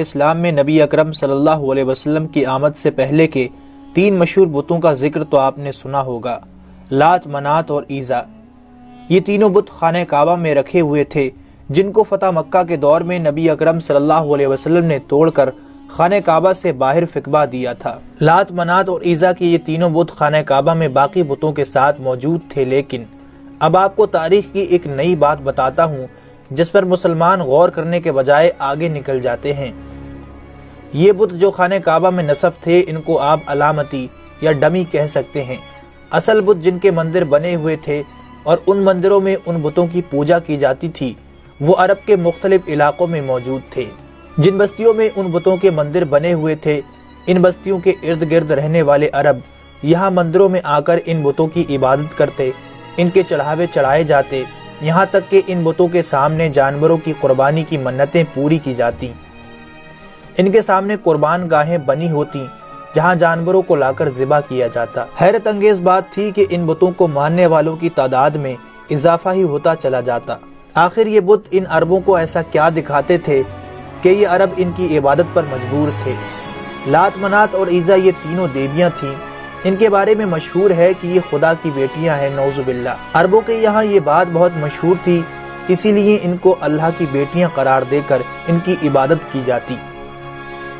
اسلام میں نبی اکرم صلی اللہ علیہ وسلم کی آمد سے پہلے کے 3 مشہور بتوں کا ذکر تو آپ نے سنا ہوگا، لات، منات اور عیزا۔ یہ تینوں بت خانہ کعبہ میں رکھے ہوئے تھے، جن کو فتح مکہ کے دور میں نبی اکرم صلی اللہ علیہ وسلم نے توڑ کر خانہ کعبہ سے باہر پھینکوا دیا تھا۔ لات، منات اور عیزا کی یہ تینوں بت خانہ کعبہ میں باقی بتوں کے ساتھ موجود تھے، لیکن اب آپ کو تاریخ کی ایک نئی بات بتاتا ہوں جس پر مسلمان غور کرنے کے بجائے آگے نکل جاتے ہیں۔ یہ بت جو خانہ کعبہ میں نصب تھے، ان کو آپ علامتی یا ڈمی کہہ سکتے ہیں۔ اصل بت جن کے مندر بنے ہوئے تھے اور ان مندروں میں ان بتوں کی پوجا کی جاتی تھی، وہ عرب کے مختلف علاقوں میں موجود تھے۔ جن بستیوں میں ان بتوں کے مندر بنے ہوئے تھے، ان بستیوں کے ارد گرد رہنے والے عرب یہاں مندروں میں آ کر ان بتوں کی عبادت کرتے، ان کے چڑھاوے چڑھائے جاتے، یہاں تک کہ ان بتوں کے سامنے جانوروں کی قربانی کی منتیں پوری کی جاتی۔ ان کے سامنے قربان گاہیں بنی ہوتی جہاں جانوروں کو لا کر ذبح کیا جاتا۔ حیرت انگیز بات تھی کہ ان بتوں کو ماننے والوں کی تعداد میں اضافہ ہی ہوتا چلا جاتا۔ آخر یہ بت ان عربوں کو ایسا کیا دکھاتے تھے کہ یہ عرب ان کی عبادت پر مجبور تھے؟ لات، منات اور عیزا یہ تینوں دیویاں تھیں۔ ان کے بارے میں مشہور ہے کہ یہ خدا کی بیٹیاں ہیں، نعوذ باللہ۔ عربوں کے یہاں یہ بات بہت مشہور تھی، اسی لیے ان کو اللہ کی بیٹیاں قرار دے کر ان کی عبادت کی جاتی۔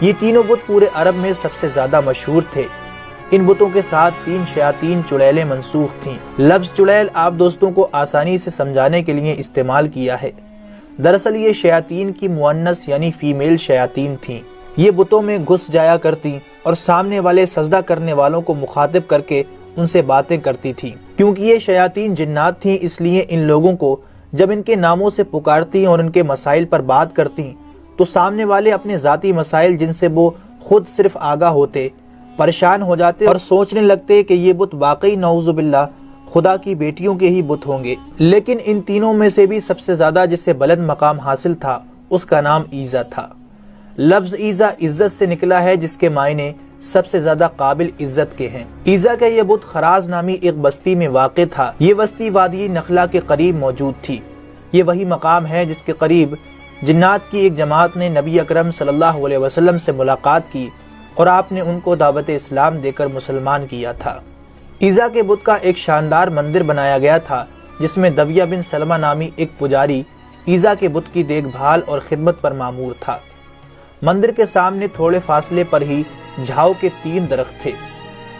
یہ تینوں بت پورے عرب میں سب سے زیادہ مشہور تھے۔ ان بتوں کے ساتھ 3 شیاطین چڑیلیں منسوخ تھیں۔ لفظ چڑیل آپ دوستوں کو آسانی سے سمجھانے کے لیے استعمال کیا ہے۔ دراصل یہ شیاطین کی مؤنث یعنی فیمیل شیاطین تھیں۔ یہ بتوں میں گھس جایا کرتی اور سامنے والے سجدہ کرنے والوں کو مخاطب کر کے ان سے باتیں کرتی تھیں۔ کیونکہ یہ شیاطین جنات تھیں، اس لیے ان لوگوں کو جب ان کے ناموں سے پکارتی اور ان کے مسائل پر بات کرتی تو سامنے والے اپنے ذاتی مسائل جن سے وہ خود صرف آگاہ ہوتے پریشان ہو جاتے اور سوچنے لگتے کہ یہ بت واقعی نعوذ باللہ خدا کی بیٹیوں کے ہی بت ہوں گے۔ لیکن ان تینوں میں سے بھی سب سے زیادہ جسے بلند مقام حاصل تھا اس کا نام عیزا تھا۔ لفظ عیزا عزت سے نکلا ہے، جس کے معنی سب سے زیادہ قابل عزت کے ہیں۔ عیزا کا یہ بت خراز نامی ایک بستی میں واقع تھا۔ یہ بستی وادی نخلا کے قریب موجود تھی۔ یہ وہی مقام ہے جس کے قریب جنات کی ایک جماعت نے نبی اکرم صلی اللہ علیہ وسلم سے ملاقات کی اور آپ نے ان کو دعوت اسلام دے کر مسلمان کیا تھا۔ عیزا کے بت کا ایک شاندار مندر بنایا گیا تھا جس میں دویہ بن سلمہ نامی ایک پجاری عیزا کے بت کی دیکھ بھال اور خدمت پر مامور تھا۔ مندر کے سامنے تھوڑے فاصلے پر ہی جھاؤ کے 3 درخت تھے۔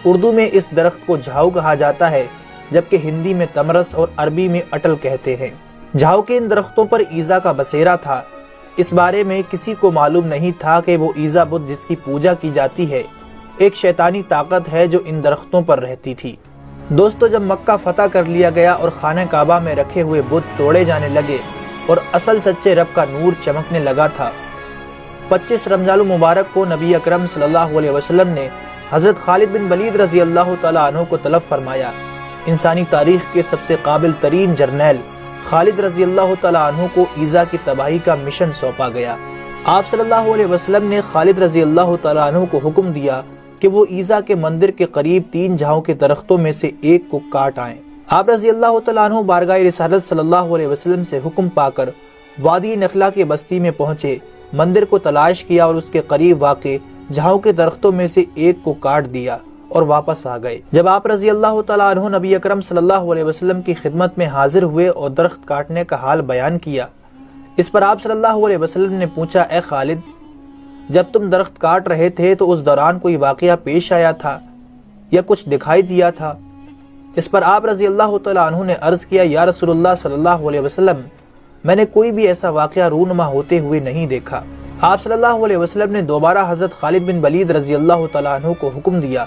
اردو میں اس درخت کو جھاؤ کہا جاتا ہے، جبکہ ہندی میں تمرس اور عربی میں اٹل کہتے ہیں۔ جھاؤ کے ان درختوں پر عیزا کا بسیرا تھا۔ اس بارے میں کسی کو معلوم نہیں تھا کہ وہ عیزا بت جس کی پوجا کی جاتی ہے ایک شیطانی طاقت ہے جو ان درختوں پر رہتی تھی۔ دوستو، جب مکہ فتح کر لیا گیا اور خانہ کعبہ میں رکھے ہوئے بت توڑے جانے لگے اور اصل سچے رب کا نور چمکنے لگا تھا، 25 رمضان المبارک کو نبی اکرم صلی اللہ علیہ وسلم نے حضرت خالد بن ولید رضی اللہ تعالیٰ عنہ کو طلب فرمایا۔ انسانی تاریخ کے سب سے قابل ترین جرنیل خالد رضی اللہ تعالیٰ عنہ کو عیزا کی تباہی کا مشن سونپا گیا۔ آپ صلی اللہ علیہ وسلم نے خالد رضی اللہ تعالیٰ عنہ کو حکم دیا کہ وہ عیزا کے مندر کے قریب 3 جھاؤ کے درختوں میں سے ایک کو کاٹ آئیں۔ آپ رضی اللہ تعالیٰ عنہ بارگاہ رسالت صلی اللہ علیہ وسلم سے حکم پا کر وادی نخلا کے بستی میں پہنچے، مندر کو تلاش کیا اور اس کے قریب واقع جھاؤ کے درختوں میں سے ایک کو کاٹ دیا اور واپس آ گئے۔ جب آپ رضی اللہ تعالیٰ عنہ نبی اکرم صلی اللہ علیہ وسلم کی خدمت میں حاضر ہوئے اور درخت کاٹنے کا حال بیان کیا، اس پر آپ صلی اللہ علیہ وسلم نے پوچھا، اے خالد، جب تم درخت کاٹ رہے تھے تو اس دوران کوئی واقعہ پیش آیا تھا یا کچھ دکھائی دیا تھا؟ اس پر آپ رضی اللہ تعالیٰ عنہ نے عرض کیا، یا رسول اللہ صلی اللہ علیہ وسلم، میں نے کوئی بھی ایسا واقعہ رونما ہوتے ہوئے نہیں دیکھا۔ آپ صلی اللہ علیہ وسلم نے دوبارہ حضرت خالد بن ولید رضی اللہ تعالیٰ عنہ کو حکم دیا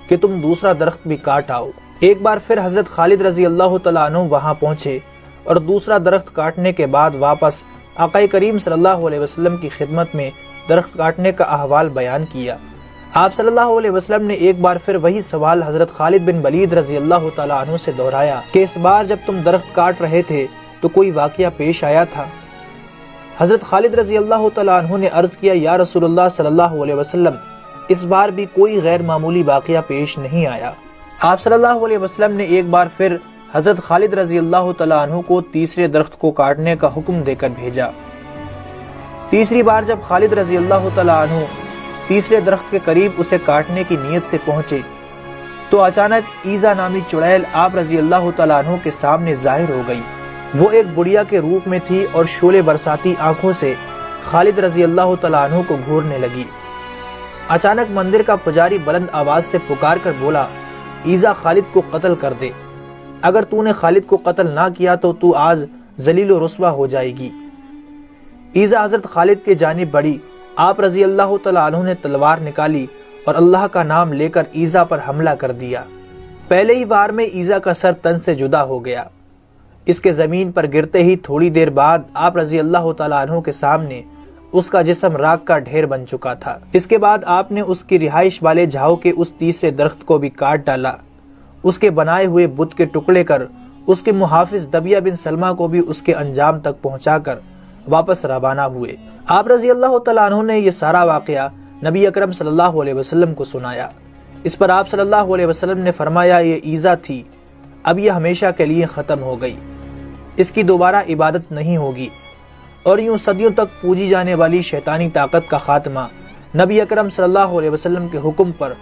کہ تم دوسرا درخت بھی کاٹ آؤ۔ ایک بار پھر حضرت خالد رضی اللہ تعالیٰ عنہ وہاں پہنچے اور دوسرا درخت کاٹنے کے بعد واپس آقا کریم صلی اللہ علیہ وسلم کی خدمت میں درخت کاٹنے کا احوال بیان کیا۔ آپ صلی اللہ علیہ وسلم نے ایک بار پھر وہی سوال حضرت خالد بن ولید رضی اللہ تعالیٰ عنہ سے دہرایا کہ اس بار جب تم درخت کاٹ رہے تھے تو کوئی واقعہ پیش آیا تھا؟ حضرت خالد رضی اللہ تعالیٰ عنہ نے عرض کیا، یا رسول اللہ صلی اللہ علیہ وسلم، اس بار بھی کوئی غیر معمولی واقعہ پیش نہیں آیا۔ آپ صلی اللہ علیہ وسلم نے ایک بار پھر حضرت خالد رضی اللہ تعالیٰ عنہ کو تیسرے درخت کو کاٹنے کا حکم دے کر بھیجا۔ تیسری بار جب خالد رضی اللہ تعالیٰ عنہ تیسرے درخت کے قریب اسے کاٹنے کی نیت سے پہنچے تو اچانک ایزا نامی چڑیل آپ رضی اللہ تعالیٰ عنہ کے سامنے ظاہر ہو گئی۔ وہ ایک بڑھیا کے روپ میں تھی اور شعلے برساتی آنکھوں سے خالد رضی اللہ تعالیٰ عنہ کو گھورنے لگی۔ اچانک مندر کا پجاری بلند آواز سے پکار کر بولا، ایزا خالد کو قتل کر دے، اگر تو نے خالد کو قتل نہ کیا تو تو آج ذلیل و رسوا ہو جائے گی۔ ایزا حضرت خالد کے جانب بڑھی، آپ رضی اللہ تعالیٰ عنہ نے تلوار نکالی اور اللہ کا نام لے کر ایزا پر حملہ کر دیا۔ پہلے ہی وار میں ایزا کا سر تن سے جدا ہو گیا۔ اس کے زمین پر گرتے ہی تھوڑی دیر بعد آپ رضی اللہ تعالیٰ عنہ کے سامنے اس کا جسم راکھ کا ڈھیر بن چکا تھا۔ اس کے بعد آپ نے اس کی رہائش والے جھاؤ کے اس تیسرے درخت کو بھی کاٹ ڈالا، اس کے بنائے ہوئے بت کے ٹکڑے کر اس کے محافظ دبیہ بن سلمہ کو بھی اس کے انجام تک پہنچا کر واپس روانہ ہوئے۔ آپ رضی اللہ تعالیٰ عنہ نے یہ سارا واقعہ نبی اکرم صلی اللہ علیہ وسلم کو سنایا۔ اس پر آپ صلی اللہ علیہ وسلم نے فرمایا، یہ ایزا تھی، اب یہ ہمیشہ کے لیے ختم ہو گئی، اس کی دوبارہ عبادت نہیں ہوگی، اور یوں صدیوں تک پوجی جانے والی شیطانی طاقت کا خاتمہ نبی اکرم صلی اللہ علیہ وسلم کے حکم پر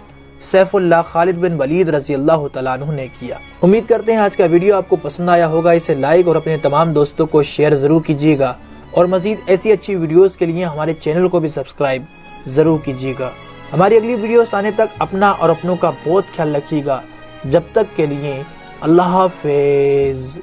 سیف اللہ خالد بن ولید رضی اللہ تعالیٰ عنہ نے کیا۔ امید کرتے ہیں آج کا ویڈیو آپ کو پسند آیا ہوگا، اسے لائک اور اپنے تمام دوستوں کو شیئر ضرور کیجیے گا، اور مزید ایسی اچھی ویڈیوز کے لیے ہمارے چینل کو بھی سبسکرائب ضرور کیجیے گا۔ ہماری اگلی ویڈیوز آنے تک اپنا اور اپنوں کا بہت خیال رکھیے گا۔ جب تک کے لیے اللہ حافظ۔